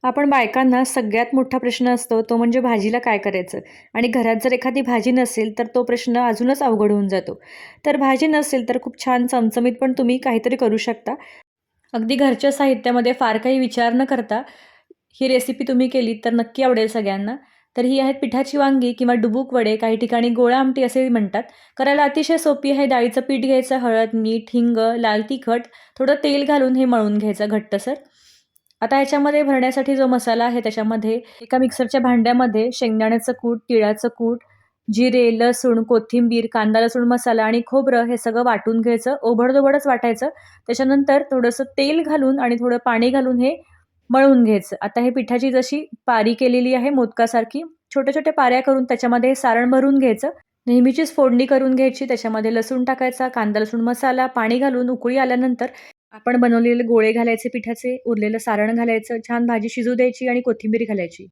आपण बायकांना सगळ्यात मोठा प्रश्न असतो तो म्हणजे भाजीला काय करायचं आणि घरात जर एखादी भाजी नसेल तर तो प्रश्न अजूनच अवघड होऊन जातो. तर भाजी नसेल तर खूप छान चमचमीत पण तुम्ही काहीतरी करू शकता. अगदी घरच्या साहित्यामध्ये फार काही विचार न करता ही रेसिपी तुम्ही केली तर नक्की आवडेल सगळ्यांना. तर ही आहेत पिठाची वांगी किंवा डुबूक वडे, काही ठिकाणी गोळा आमटी असेही म्हणतात. करायला अतिशय सोपी आहे. डाळीचं पीठ घ्यायचं, हळद, मीठ, हिंग, लाल तिखट, थोडं तेल घालून हे मळून घ्यायचं घट्टसर. आता ह्याच्यामध्ये भरण्यासाठी जो मसाला आहे त्याच्यामध्ये एका मिक्सरच्या भांड्यामध्ये शेंगदाण्याचं कूट, तिळाचं कूट, जिरे, लसूण, कोथिंबीर, कांदा लसूण मसाला आणि खोबरं हे सगळं वाटून घ्यायचं. ओबडधोबडच वाटायचं. त्याच्यानंतर थोडंसं तेल घालून आणि थोडं पाणी घालून हे मळून घ्यायचं. आता हे पिठाची जशी पारी केलेली आहे मोदकासारखी, छोट्या-छोट्या पाऱ्या करून त्याच्यामध्ये सारण भरून घ्यायचं. नेहमीचीच फोडणी करून घ्यायची. त्याच्यामध्ये लसूण टाकायचा, कांदा लसूण मसाला, पाणी घालून उकळी आल्यानंतर आपण बनवलेले गोळे घालायचे पिठाचे, उरलेलं सारण घालायचं, छान भाजी शिजू द्यायची आणि कोथिंबीर घालायची.